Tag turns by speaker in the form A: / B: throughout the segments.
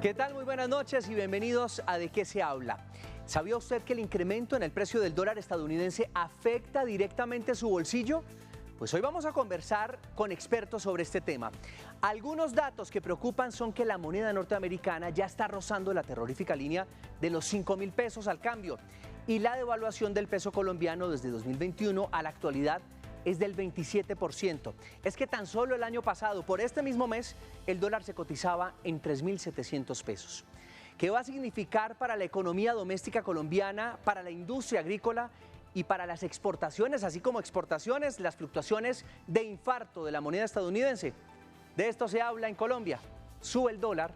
A: ¿Qué tal? Muy buenas noches y bienvenidos a ¿De qué se habla? ¿Sabía usted que el incremento en el precio del dólar estadounidense afecta directamente su bolsillo? Pues hoy vamos a conversar con expertos sobre este tema. Algunos datos que preocupan son que la moneda norteamericana ya está rozando la terrorífica línea de los 5.000 pesos al cambio y la devaluación del peso colombiano desde 2021 a la actualidad es del 27%. Es que tan solo el año pasado, por este mismo mes, el dólar se cotizaba en 3.700 pesos. ¿Qué va a significar para la economía doméstica colombiana, para la industria agrícola y para las exportaciones, así como exportaciones, las fluctuaciones de infarto de la moneda estadounidense? De esto se habla en Colombia. Sube el dólar,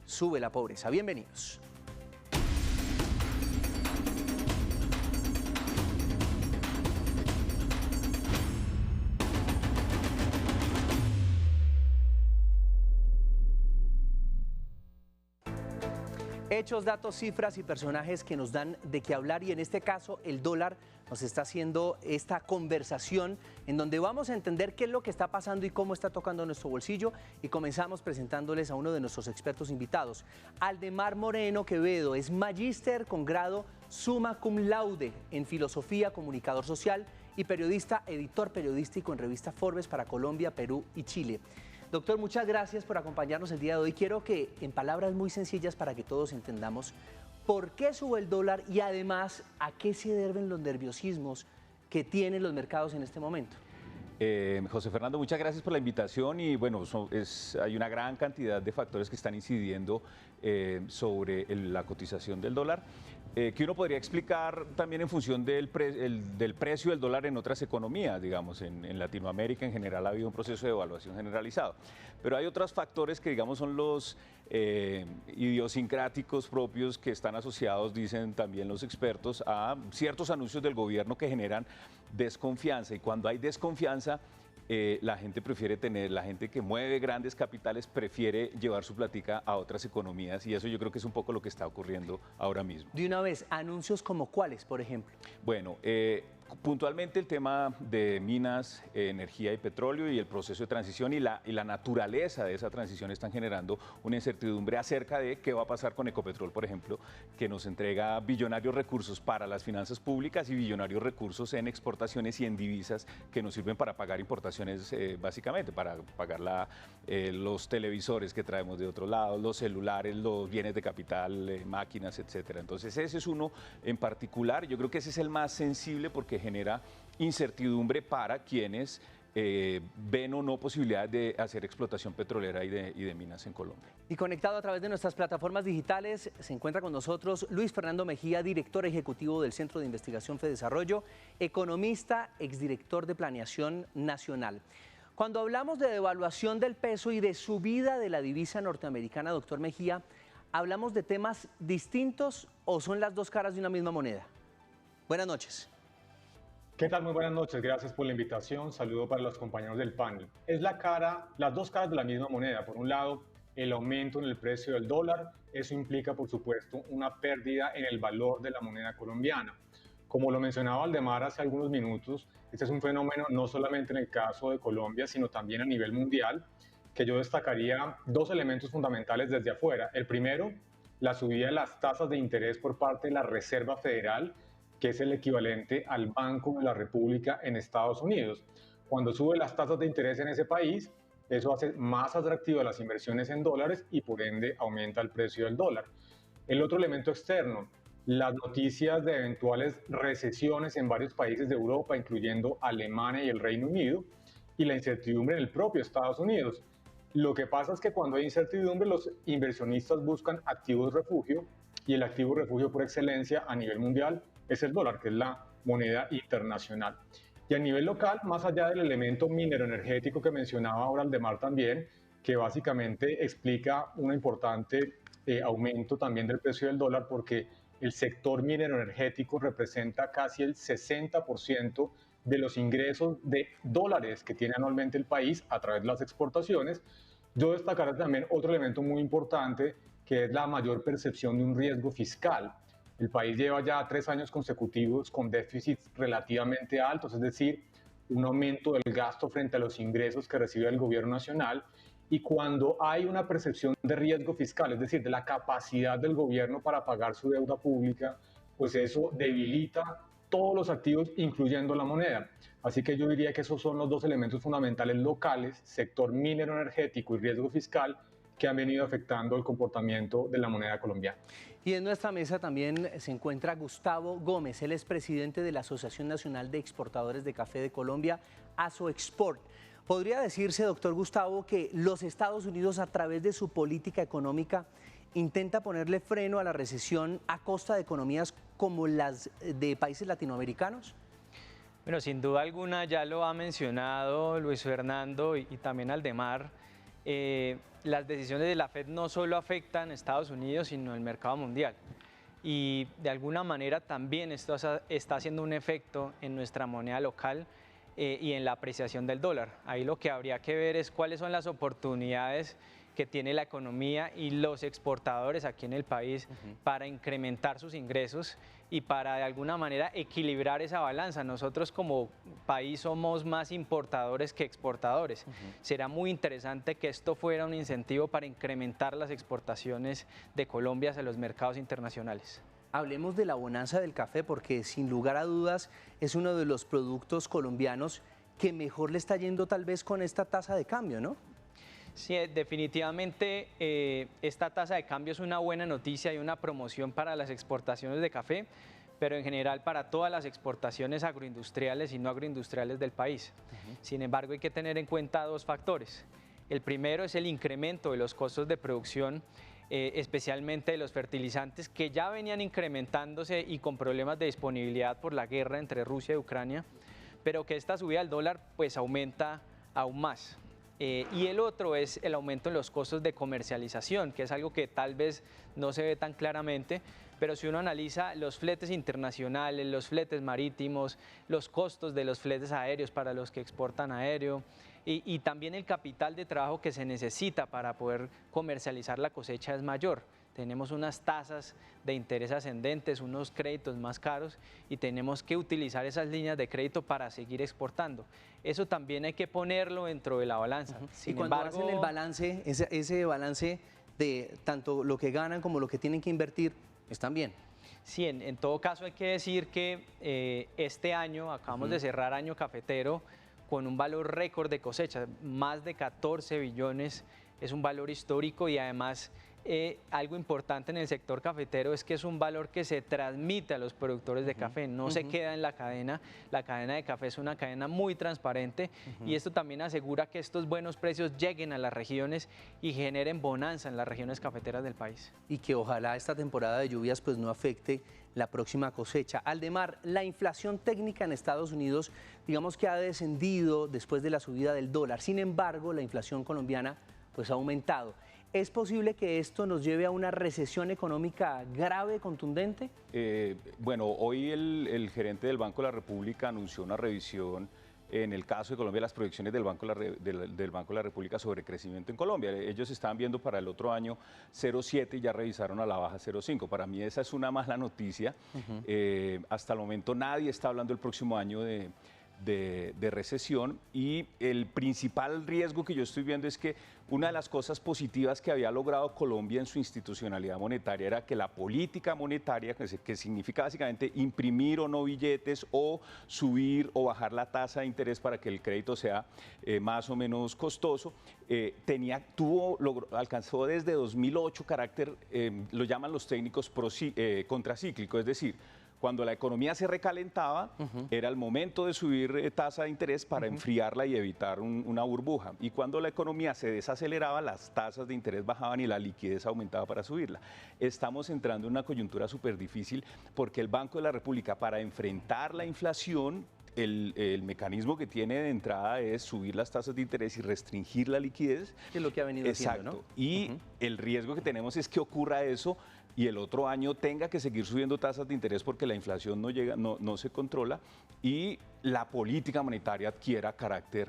A: sube la pobreza. Bienvenidos. Hechos, datos, cifras y personajes que nos dan de qué hablar, y en este caso el dólar nos está haciendo esta conversación en donde vamos a entender qué es lo que está pasando y cómo está tocando nuestro bolsillo, y comenzamos presentándoles a uno de nuestros expertos invitados. Aldemar Moreno Quevedo es magíster con grado summa cum laude en filosofía, comunicador social y periodista, editor periodístico en revista Forbes para Colombia, Perú y Chile. Doctor, muchas gracias por acompañarnos el día de hoy. Quiero que, en palabras muy sencillas para que todos entendamos, por qué sube el dólar y además a qué se deben los nerviosismos que tienen los mercados en este momento.
B: José Fernando, muchas gracias por la invitación y bueno, hay una gran cantidad de factores que están incidiendo sobre la cotización del dólar, que uno podría explicar también en función del precio del dólar en otras economías. Digamos, en Latinoamérica en general ha habido un proceso de devaluación generalizado, pero hay otros factores que digamos son los idiosincráticos propios que están asociados, dicen también los expertos, a ciertos anuncios del gobierno que generan desconfianza, y cuando hay desconfianza la gente que mueve grandes capitales prefiere llevar su plática a otras economías, y eso yo creo que es un poco lo que está ocurriendo ahora mismo.
A: De una vez, anuncios como cuáles, por ejemplo.
B: Bueno, puntualmente el tema de minas, energía y petróleo y el proceso de transición y la naturaleza de esa transición están generando una incertidumbre acerca de qué va a pasar con Ecopetrol, por ejemplo, que nos entrega billonarios recursos para las finanzas públicas y billonarios recursos en exportaciones y en divisas que nos sirven para pagar importaciones, básicamente, para pagar los televisores que traemos de otro lado, los celulares, los bienes de capital, máquinas, etcétera. Entonces ese es uno en particular. Yo creo que ese es el más sensible porque genera incertidumbre para quienes ven o no posibilidades de hacer explotación petrolera y de minas en Colombia.
A: Y conectado a través de nuestras plataformas digitales se encuentra con nosotros Luis Fernando Mejía, director ejecutivo del Centro de Investigación Fedesarrollo, economista, exdirector de Planeación Nacional. Cuando hablamos de devaluación del peso y de subida de la divisa norteamericana, doctor Mejía, ¿hablamos de temas distintos o son las dos caras de una misma moneda? Buenas noches.
C: ¿Qué tal? Muy buenas noches, gracias por la invitación. Saludo para los compañeros del panel. Es las dos caras de la misma moneda. Por un lado, el aumento en el precio del dólar, eso implica, por supuesto, una pérdida en el valor de la moneda colombiana. Como lo mencionaba Aldemar hace algunos minutos, este es un fenómeno no solamente en el caso de Colombia, sino también a nivel mundial, que yo destacaría dos elementos fundamentales desde afuera. El primero, la subida de las tasas de interés por parte de la Reserva Federal, que es el equivalente al Banco de la República en Estados Unidos. Cuando sube las tasas de interés en ese país, eso hace más atractivas las inversiones en dólares y por ende aumenta el precio del dólar. El otro elemento externo, las noticias de eventuales recesiones en varios países de Europa, incluyendo Alemania y el Reino Unido, y la incertidumbre en el propio Estados Unidos. Lo que pasa es que cuando hay incertidumbre, los inversionistas buscan activos refugio, y el activo refugio por excelencia a nivel mundial es el dólar, que es la moneda internacional. Y a nivel local, más allá del elemento minero-energético que mencionaba ahora Aldemar también, que básicamente explica un importante aumento también del precio del dólar, porque el sector minero-energético representa casi el 60% de los ingresos de dólares que tiene anualmente el país a través de las exportaciones. Yo destacaré también otro elemento muy importante, que es la mayor percepción de un riesgo fiscal. El país lleva ya 3 años consecutivos con déficits relativamente altos, es decir, un aumento del gasto frente a los ingresos que recibe el gobierno nacional, Y cuando hay una percepción de riesgo fiscal, es decir, de la capacidad del gobierno para pagar su deuda pública, pues eso debilita todos los activos, incluyendo la moneda. Así que yo diría que esos son los dos elementos fundamentales locales, sector minero energético y riesgo fiscal, que han venido afectando el comportamiento de la moneda colombiana.
A: Y en nuestra mesa también se encuentra Gustavo Gómez, él es presidente de la Asociación Nacional de Exportadores de Café de Colombia, ASOExport. ¿Podría decirse, doctor Gustavo, que los Estados Unidos, a través de su política económica, intenta ponerle freno a la recesión a costa de economías como las de países latinoamericanos?
D: Bueno, sin duda alguna, ya lo ha mencionado Luis Fernando y también Aldemar, las decisiones de la FED no solo afectan a Estados Unidos, sino el mercado mundial. Y de alguna manera también esto está haciendo un efecto en nuestra moneda local y en la apreciación del dólar. Ahí lo que habría que ver es cuáles son las oportunidades que tiene la economía y los exportadores aquí en el país para incrementar sus ingresos y para de alguna manera equilibrar esa balanza. Nosotros como país somos más importadores que exportadores. Será muy interesante que esto fuera un incentivo para incrementar las exportaciones de Colombia hacia los mercados internacionales.
A: Hablemos de la bonanza del café, porque sin lugar a dudas es uno de los productos colombianos que mejor le está yendo tal vez con esta tasa de cambio, ¿no?
D: Sí, definitivamente esta tasa de cambio es una buena noticia y una promoción para las exportaciones de café, pero en general para todas las exportaciones agroindustriales y no agroindustriales del país. Sin embargo, hay que tener en cuenta dos factores. El primero es el incremento de los costos de producción, especialmente de los fertilizantes, que ya venían incrementándose y con problemas de disponibilidad por la guerra entre Rusia y Ucrania, pero que esta subida del dólar pues aumenta aún más. Y el otro es el aumento en los costos de comercialización, que es algo que tal vez no se ve tan claramente, pero si uno analiza los fletes internacionales, los fletes marítimos, los costos de los fletes aéreos para los que exportan aéreo y también el capital de trabajo que se necesita para poder comercializar la cosecha es mayor. Tenemos unas tasas de interés ascendentes, unos créditos más caros y tenemos que utilizar esas líneas de crédito para seguir exportando. Eso también hay que ponerlo dentro de la balanza.
A: Y cuando hacen el balance, ese balance de tanto lo que ganan como lo que tienen que invertir, están bien.
D: Sí, en todo caso hay que decir que este año acabamos de cerrar año cafetero con un valor récord de cosecha, más de 14 billones, es un valor histórico y además algo importante en el sector cafetero es que es un valor que se transmite a los productores de café, no se queda en la cadena de café es una cadena muy transparente y esto también asegura que estos buenos precios lleguen a las regiones y generen bonanza en las regiones cafeteras del país.
A: Y que ojalá esta temporada de lluvias pues no afecte la próxima cosecha. Aldemar, la inflación técnica en Estados Unidos, digamos que ha descendido después de la subida del dólar, sin embargo la inflación colombiana pues ha aumentado. ¿Es posible que esto nos lleve a una recesión económica grave, contundente?
B: Bueno, hoy el gerente del Banco de la República anunció una revisión en el caso de Colombia, las proyecciones del Banco de la República sobre crecimiento en Colombia. Ellos estaban viendo para el otro año 0,7 y ya revisaron a la baja 0,5. Para mí esa es una mala noticia. Hasta el momento nadie está hablando el próximo año de recesión y el principal riesgo que yo estoy viendo es que una de las cosas positivas que había logrado Colombia en su institucionalidad monetaria era que la política monetaria, que significa básicamente imprimir o no billetes o subir o bajar la tasa de interés para que el crédito sea más o menos costoso, alcanzó desde 2008 carácter, lo llaman los técnicos contracíclico, es decir, cuando la economía se recalentaba, era el momento de subir tasa de interés para enfriarla y evitar una burbuja. Y cuando la economía se desaceleraba, las tasas de interés bajaban y la liquidez aumentaba para subirla. Estamos entrando en una coyuntura súper difícil porque el Banco de la República, para enfrentar la inflación, el mecanismo que tiene de entrada es subir las tasas de interés y restringir la liquidez.
A: Que es lo que ha venido haciendo, ¿no?
B: Y el riesgo que tenemos es que ocurra eso y el otro año tenga que seguir subiendo tasas de interés porque la inflación no se controla y la política monetaria adquiera carácter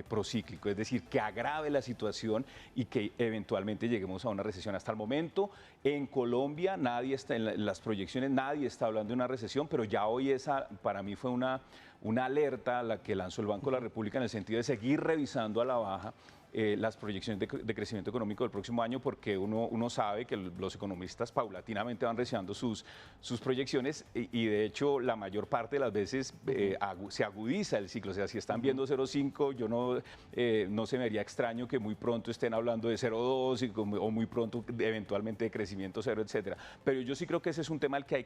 B: procíclico, es decir, que agrave la situación y que eventualmente lleguemos a una recesión. Hasta el momento, en Colombia, nadie está, en las proyecciones, nadie está hablando de una recesión, pero ya hoy esa, para mí fue una alerta a la que lanzó el Banco de la República en el sentido de seguir revisando a la baja las proyecciones de crecimiento económico del próximo año, porque uno sabe que los economistas paulatinamente van revisando sus proyecciones y de hecho la mayor parte de las veces se agudiza el ciclo. O sea, si están viendo 0,5, yo no se me haría extraño que muy pronto estén hablando de 0,2 o muy pronto eventualmente de crecimiento cero, etcétera. Pero yo sí creo que ese es un tema al que hay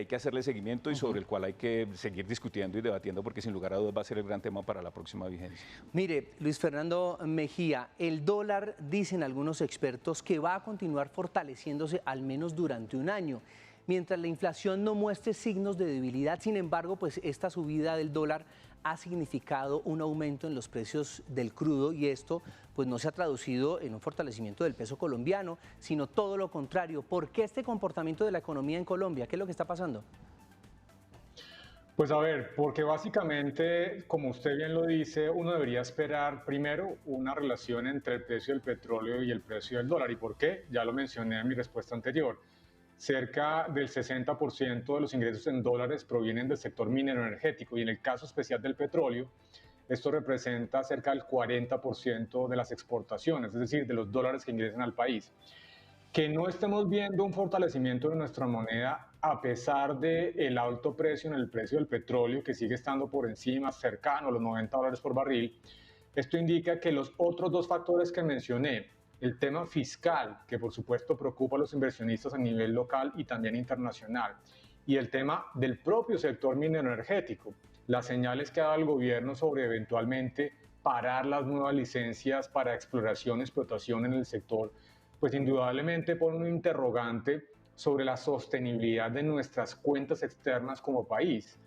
B: que hacerle seguimiento y sobre el cual hay que seguir discutiendo y debatiendo, porque sin lugar a dudas va a ser el gran tema para la próxima vigencia.
A: Mire, Luis Fernando Mejía, el dólar, dicen algunos expertos, que va a continuar fortaleciéndose al menos durante un año, mientras la inflación no muestre signos de debilidad. Sin embargo, pues esta subida del dólar ha significado un aumento en los precios del crudo y esto pues no se ha traducido en un fortalecimiento del peso colombiano, sino todo lo contrario. ¿Por qué este comportamiento de la economía en Colombia? ¿Qué es lo que está pasando?
C: Pues a ver, porque básicamente, como usted bien lo dice, uno debería esperar primero una relación entre el precio del petróleo y el precio del dólar. ¿Y por qué? Ya lo mencioné en mi respuesta anterior. Cerca del 60% de los ingresos en dólares provienen del sector minero energético y en el caso especial del petróleo, esto representa cerca del 40% de las exportaciones, es decir, de los dólares que ingresan al país. Que no estemos viendo un fortalecimiento de nuestra moneda a pesar del alto precio en el precio del petróleo, que sigue estando por encima, cercano a los $90 por barril, esto indica que los otros dos factores que mencioné, el tema fiscal, que por supuesto preocupa a los inversionistas a nivel local y también internacional, y el tema del propio sector minero energético, las señales que ha dado el gobierno sobre eventualmente parar las nuevas licencias para exploración y explotación en el sector, pues indudablemente pone un interrogante sobre la sostenibilidad de nuestras cuentas externas como país.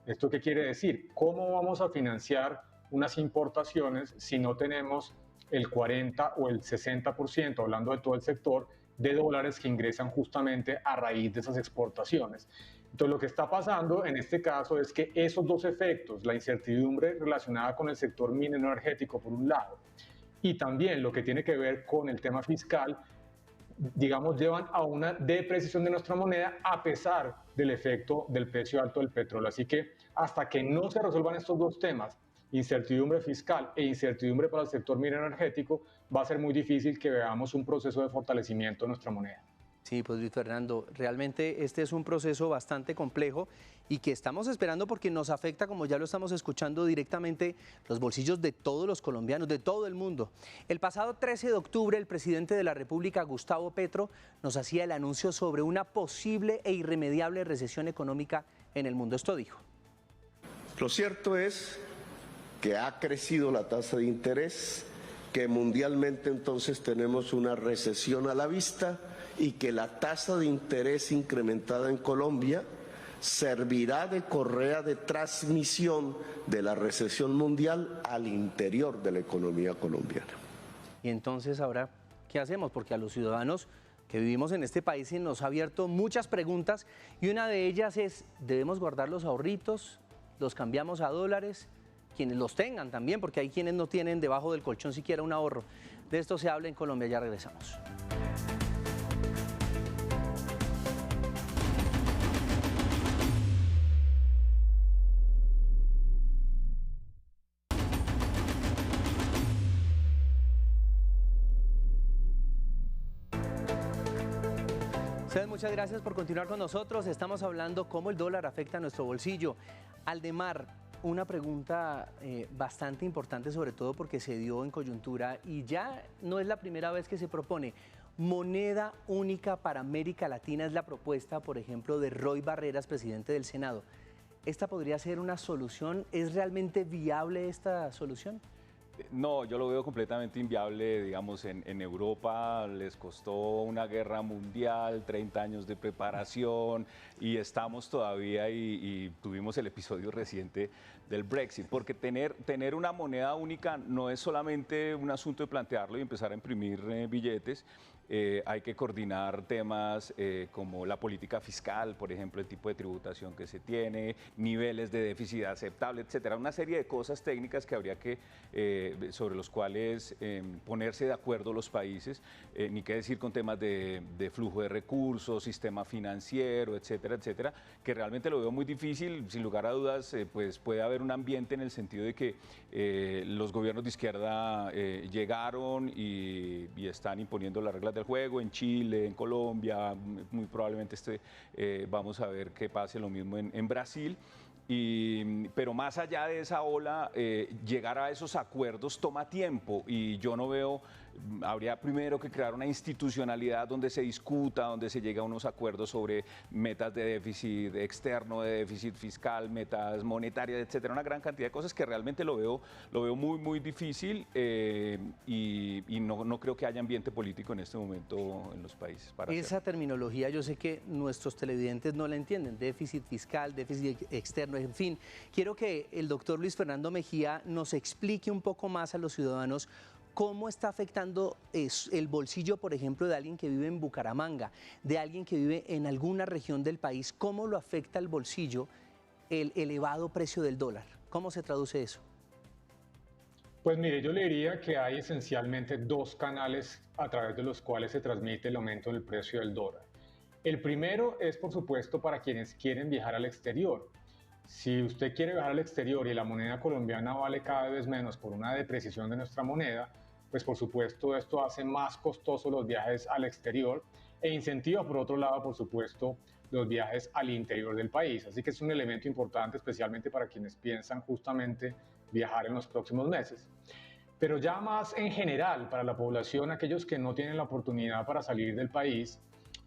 C: ¿Esto qué quiere decir? ¿Cómo vamos a financiar unas importaciones si no tenemos el 40 o el 60%, hablando de todo el sector, de dólares que ingresan justamente a raíz de esas exportaciones? Entonces, lo que está pasando en este caso es que esos dos efectos, la incertidumbre relacionada con el sector minero energético por un lado, y también lo que tiene que ver con el tema fiscal, digamos, llevan a una depreciación de nuestra moneda a pesar del efecto del precio alto del petróleo. Así que hasta que no se resuelvan estos dos temas, incertidumbre fiscal e incertidumbre para el sector minero energético, va a ser muy difícil que veamos un proceso de fortalecimiento de nuestra moneda.
A: Sí, pues Luis Fernando, realmente este es un proceso bastante complejo y que estamos esperando porque nos afecta, como ya lo estamos escuchando, directamente los bolsillos de todos los colombianos, de todo el mundo. El pasado 13 de octubre, el presidente de la República, Gustavo Petro, nos hacía el anuncio sobre una posible e irremediable recesión económica en el mundo. Esto dijo.
E: Lo cierto es que ha crecido la tasa de interés, que mundialmente entonces tenemos una recesión a la vista y que la tasa de interés incrementada en Colombia servirá de correa de transmisión de la recesión mundial al interior de la economía colombiana.
A: Y entonces ahora, ¿qué hacemos? Porque a los ciudadanos que vivimos en este país se nos ha abierto muchas preguntas y una de ellas es, ¿debemos guardar los ahorritos? ¿Los cambiamos a dólares? Quienes los tengan también, porque hay quienes no tienen debajo del colchón siquiera un ahorro. De esto se habla en Colombia, ya regresamos. Ustedes, muchas gracias por continuar con nosotros. Estamos hablando cómo el dólar afecta a nuestro bolsillo. Aldemar, una pregunta bastante importante, sobre todo porque se dio en coyuntura y ya no es la primera vez que se propone. Moneda única para América Latina es la propuesta, por ejemplo, de Roy Barreras, presidente del Senado. ¿Esta podría ser una solución? ¿Es realmente viable esta solución?
B: No, yo lo veo completamente inviable. Digamos, en Europa les costó una guerra mundial, 30 años de preparación y estamos todavía y tuvimos el episodio reciente del Brexit, porque tener una moneda única no es solamente un asunto de plantearlo y empezar a imprimir billetes, hay que coordinar temas como la política fiscal, por ejemplo, el tipo de tributación que se tiene, niveles de déficit aceptable, etcétera. Una serie de cosas técnicas que habría que, sobre los cuales ponerse de acuerdo los países, ni qué decir con temas de flujo de recursos, sistema financiero, etcétera, etcétera, que realmente lo veo muy difícil. Sin lugar a dudas, pues puede haber un ambiente en el sentido de que los gobiernos de izquierda llegaron y están imponiendo las reglas del juego en Chile, en Colombia, muy probablemente vamos a ver que pase lo mismo en Brasil. Pero más allá de esa ola, llegar a esos acuerdos toma tiempo y yo no veo, habría primero que crear una institucionalidad donde se discuta, donde se llegue a unos acuerdos sobre metas de déficit externo, de déficit fiscal, metas monetarias, etcétera, una gran cantidad de cosas que realmente lo veo muy, muy difícil y no creo que haya ambiente político en este momento en los países para
A: Esa
B: hacerlo.
A: terminología yo sé que nuestros televidentes no la entienden, déficit fiscal, déficit externo, en fin. Quiero que el doctor Luis Fernando Mejía nos explique un poco más a los ciudadanos cómo está afectando el bolsillo, por ejemplo, de alguien que vive en Bucaramanga, de alguien que vive en alguna región del país, cómo lo afecta el bolsillo el elevado precio del dólar. ¿Cómo se traduce eso?
C: Pues mire, yo le diría que hay esencialmente dos canales a través de los cuales se transmite el aumento del precio del dólar. El primero es, por supuesto, para quienes quieren viajar al exterior. Si usted quiere viajar al exterior y la moneda colombiana vale cada vez menos por una depreciación de nuestra moneda, pues por supuesto esto hace más costosos los viajes al exterior e incentiva por otro lado, por supuesto, los viajes al interior del país. Así que es un elemento importante especialmente para quienes piensan justamente viajar en los próximos meses. Pero ya más en general para la población, aquellos que no tienen la oportunidad para salir del país,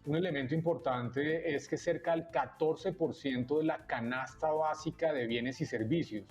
C: un elemento importante es que cerca del 14% de la canasta básica de bienes y servicios.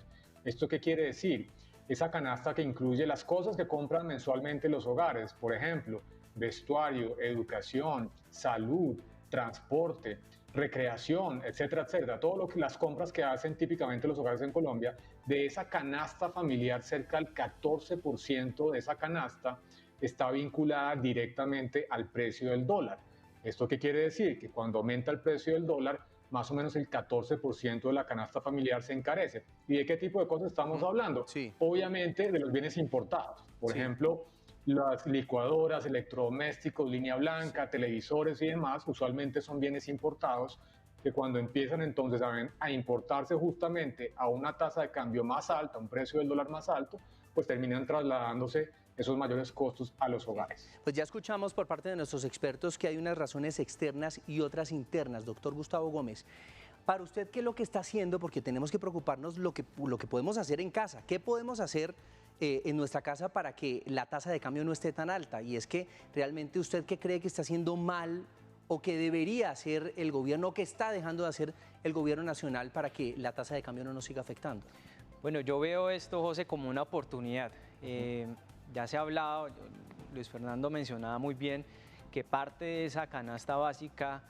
C: ¿Esto qué quiere decir? Esa canasta que incluye las cosas que compran mensualmente los hogares, por ejemplo, vestuario, educación, salud, transporte, recreación, etcétera, etcétera. Todo lo que las compras que hacen típicamente los hogares en Colombia, de esa canasta familiar, cerca del 14% de esa canasta está vinculada directamente al precio del dólar. ¿Esto qué quiere decir? Que cuando aumenta el precio del dólar, más o menos el 14% de la canasta familiar se encarece. ¿Y de qué tipo de cosas estamos hablando?
A: Sí.
C: Obviamente de los bienes importados. Por ejemplo, las licuadoras, electrodomésticos, línea blanca, televisores y demás, usualmente son bienes importados que cuando empiezan entonces a importarse justamente a una tasa de cambio más alta, a un precio del dólar más alto, pues terminan trasladándose esos mayores costos a los hogares.
A: Pues ya escuchamos por parte de nuestros expertos que hay unas razones externas y otras internas. Doctor Gustavo Gómez, para usted, ¿qué es lo que está haciendo? Porque tenemos que preocuparnos lo que podemos hacer en casa. ¿Qué podemos hacer en nuestra casa para que la tasa de cambio no esté tan alta? Y es que realmente usted, ¿qué cree que está haciendo mal o que debería hacer el gobierno o que está dejando de hacer el gobierno nacional para que la tasa de cambio no nos siga afectando?
D: Bueno, yo veo esto, José, como una oportunidad. Ya se ha hablado, Luis Fernando mencionaba muy bien que parte de esa canasta básica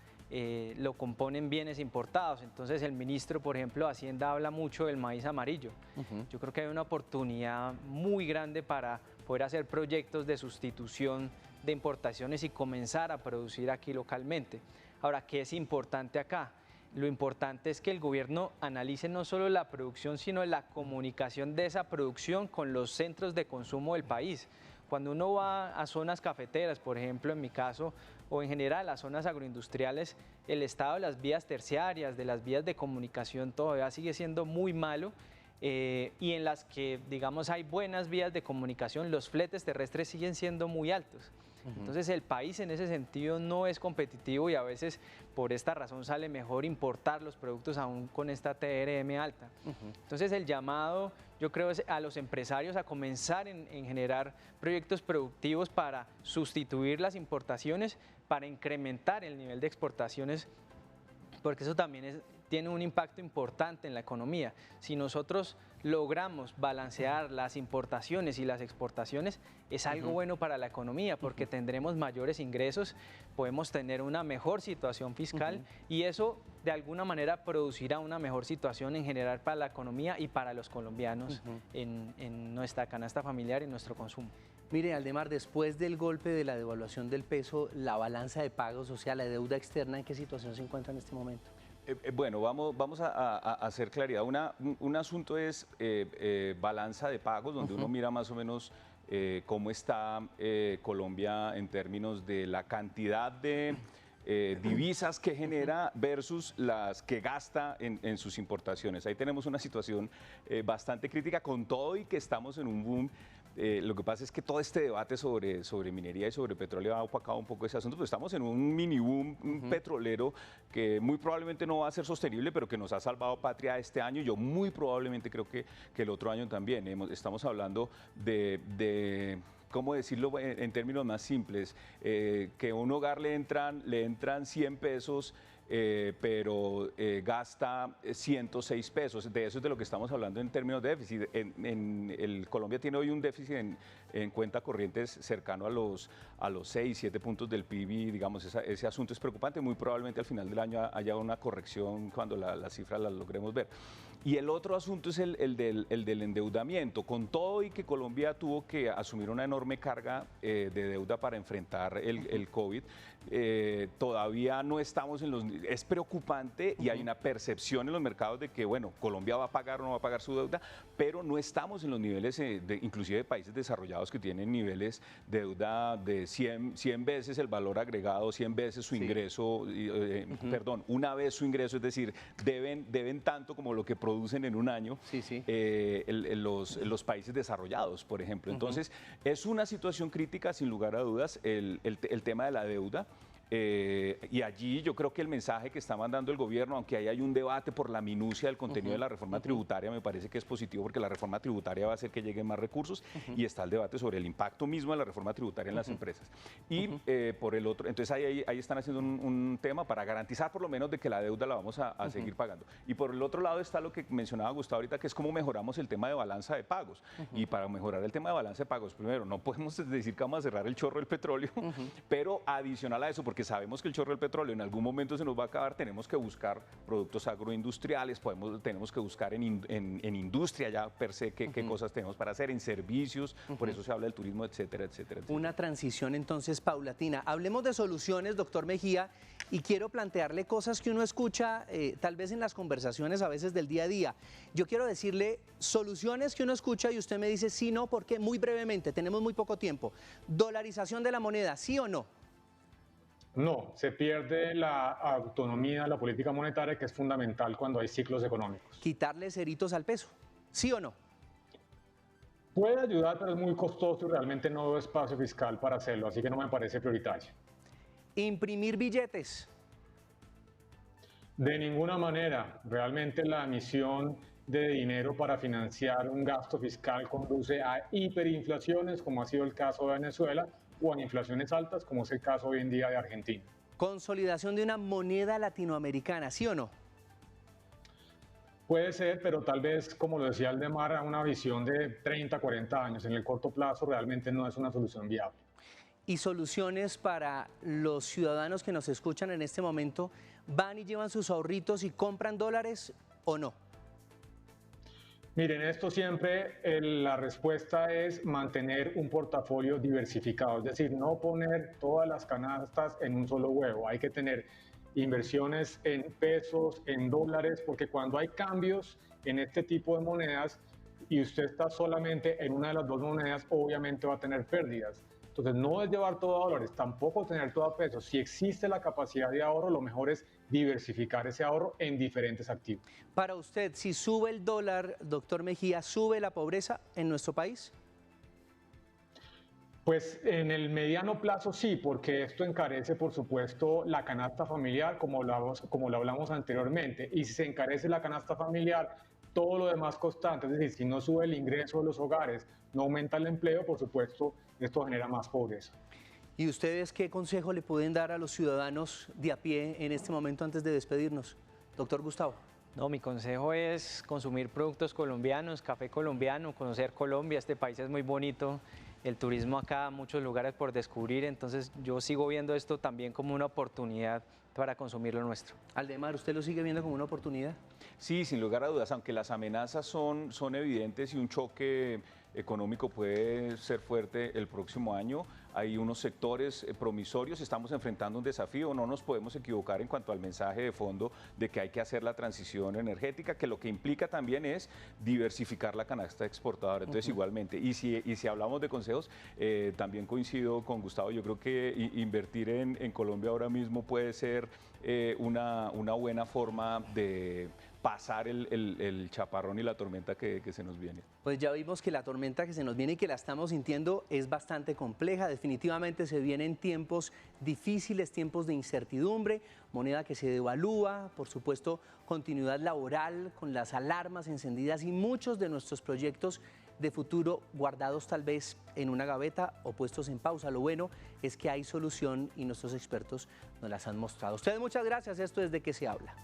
D: lo componen bienes importados. Entonces el ministro, por ejemplo, de Hacienda habla mucho del maíz amarillo. Yo creo que hay una oportunidad muy grande para poder hacer proyectos de sustitución de importaciones y comenzar a producir aquí localmente. Ahora, ¿qué es importante acá? Lo importante es que el gobierno analice no solo la producción, sino la comunicación de esa producción con los centros de consumo del país. Cuando uno va a zonas cafeteras, por ejemplo, en mi caso, o en general a zonas agroindustriales, el estado de las vías terciarias, de las vías de comunicación, todavía sigue siendo muy malo. Y en las que, digamos, hay buenas vías de comunicación, los fletes terrestres siguen siendo muy altos. Entonces el país en ese sentido no es competitivo y a veces por esta razón sale mejor importar los productos aún con esta TRM alta. Entonces el llamado, yo creo, es a los empresarios a comenzar en generar proyectos productivos para sustituir las importaciones, para incrementar el nivel de exportaciones, porque eso también tiene un impacto importante en la economía. Si nosotros logramos balancear las importaciones y las exportaciones, es algo bueno para la economía porque tendremos mayores ingresos, podemos tener una mejor situación fiscal y eso de alguna manera producirá una mejor situación en general para la economía y para los colombianos en nuestra canasta familiar y nuestro consumo.
A: Mire, Aldemar, después del golpe de la devaluación del peso, la balanza de pagos, o sea, la deuda externa, ¿en qué situación se encuentra en este momento?
B: Bueno, vamos a hacer claridad. Un asunto es balanza de pagos, donde uno mira más o menos cómo está Colombia en términos de la cantidad de divisas que genera versus las que gasta en sus importaciones. Ahí tenemos una situación bastante crítica con todo y que estamos en un boom. Lo que pasa es que todo este debate sobre minería y sobre petróleo ha opacado un poco ese asunto, pero estamos en un mini boom petrolero que muy probablemente no va a ser sostenible, pero que nos ha salvado patria este año. Yo muy probablemente creo que el otro año también. Estamos hablando de ¿cómo decirlo en términos más simples? Que a un hogar le entran 100 pesos, pero gasta 106 pesos. De eso es de lo que estamos hablando en términos de déficit. Colombia tiene hoy un déficit en cuenta corrientes cercano a los 6, 7 puntos del PIB y digamos, ese asunto es preocupante. Muy probablemente al final del año haya una corrección cuando las cifras las logremos ver. Y el otro asunto es el del endeudamiento. Con todo y que Colombia tuvo que asumir una enorme carga de deuda para enfrentar el COVID, todavía no estamos en los... Es preocupante y hay una percepción en los mercados de que, bueno, Colombia va a pagar o no va a pagar su deuda, pero no estamos en los niveles, inclusive de países desarrollados que tienen niveles de deuda de 100 veces el valor agregado, 100 veces su ingreso, perdón, una vez su ingreso, es decir, deben tanto como lo que producen en un año los países desarrollados, por ejemplo. Entonces, es una situación crítica, sin lugar a dudas, el tema de la deuda. Y allí yo creo que el mensaje que está mandando el gobierno, aunque ahí hay un debate por la minucia del contenido de la reforma tributaria, me parece que es positivo porque la reforma tributaria va a hacer que lleguen más recursos y está el debate sobre el impacto mismo de la reforma tributaria en las empresas. Y por el otro, entonces ahí están haciendo un tema para garantizar por lo menos de que la deuda la vamos a seguir pagando. Y por el otro lado está lo que mencionaba Gustavo ahorita, que es cómo mejoramos el tema de balanza de pagos. Y para mejorar el tema de balanza de pagos, primero, no podemos decir que vamos a cerrar el chorro del petróleo, pero adicional a eso, porque sabemos que el chorro del petróleo en algún momento se nos va a acabar, tenemos que buscar productos agroindustriales, tenemos que buscar en industria ya per se qué cosas tenemos para hacer, en servicios, por eso se habla del turismo, etcétera, etcétera, etcétera.
A: Una transición entonces paulatina. Hablemos de soluciones, doctor Mejía, y quiero plantearle cosas que uno escucha tal vez en las conversaciones a veces del día a día. Yo quiero decirle soluciones que uno escucha y usted me dice sí, no, porque muy brevemente, tenemos muy poco tiempo. Dolarización de la moneda, ¿sí o no?
C: No, se pierde la autonomía de la política monetaria, que es fundamental cuando hay ciclos económicos.
A: Quitarle ceritos al peso, ¿sí o no?
C: Puede ayudar, pero es muy costoso y realmente no veo espacio fiscal para hacerlo, así que no me parece prioritario.
A: Imprimir billetes.
C: De ninguna manera, realmente la emisión de dinero para financiar un gasto fiscal conduce a hiperinflaciones, como ha sido el caso de Venezuela, o a inflaciones altas, como es el caso hoy en día de Argentina.
A: Consolidación de una moneda latinoamericana, ¿sí o no?
C: Puede ser, pero tal vez, como lo decía Aldemar, a una visión de 30, 40 años. En el corto plazo realmente no es una solución viable.
A: Y soluciones para los ciudadanos que nos escuchan en este momento, ¿van y llevan sus ahorritos y compran dólares o no?
C: Miren, esto siempre la respuesta es mantener un portafolio diversificado, es decir, no poner todas las canastas en un solo huevo. Hay que tener inversiones en pesos, en dólares, porque cuando hay cambios en este tipo de monedas y usted está solamente en una de las dos monedas, obviamente va a tener pérdidas. Entonces, no es llevar todo a dólares, tampoco tener todo a pesos. Si existe la capacidad de ahorro, lo mejor es diversificar ese ahorro en diferentes activos.
A: Para usted, si sube el dólar, doctor Mejía, ¿sube la pobreza en nuestro país?
C: Pues en el mediano plazo sí, porque esto encarece, por supuesto, la canasta familiar, como lo hablamos anteriormente. Y si se encarece la canasta familiar, todo lo demás constante, es decir, si no sube el ingreso de los hogares, no aumenta el empleo, por supuesto, esto genera más pobreza.
A: ¿Y ustedes qué consejo le pueden dar a los ciudadanos de a pie en este momento antes de despedirnos? Doctor Gustavo.
D: No, mi consejo es consumir productos colombianos, café colombiano, conocer Colombia. Este país es muy bonito, el turismo acá, muchos lugares por descubrir, entonces yo sigo viendo esto también como una oportunidad para consumir lo nuestro.
A: Aldemar, ¿usted lo sigue viendo como una oportunidad?
B: Sí, sin lugar a dudas, aunque las amenazas son evidentes y un choque económico puede ser fuerte el próximo año, hay unos sectores promisorios, estamos enfrentando un desafío, no nos podemos equivocar en cuanto al mensaje de fondo de que hay que hacer la transición energética, que lo que implica también es diversificar la canasta exportadora. Entonces, igualmente, y si hablamos de consejos, también coincido con Gustavo, yo creo que invertir en Colombia ahora mismo puede ser una buena forma de pasar el chaparrón y la tormenta que se nos viene.
A: Pues ya vimos que la tormenta que se nos viene y que la estamos sintiendo es bastante compleja. Definitivamente se vienen tiempos difíciles, tiempos de incertidumbre, moneda que se devalúa, por supuesto, continuidad laboral con las alarmas encendidas y muchos de nuestros proyectos de futuro guardados tal vez en una gaveta o puestos en pausa. Lo bueno es que hay solución y nuestros expertos nos las han mostrado. Ustedes muchas gracias. Esto es De Qué Se Habla.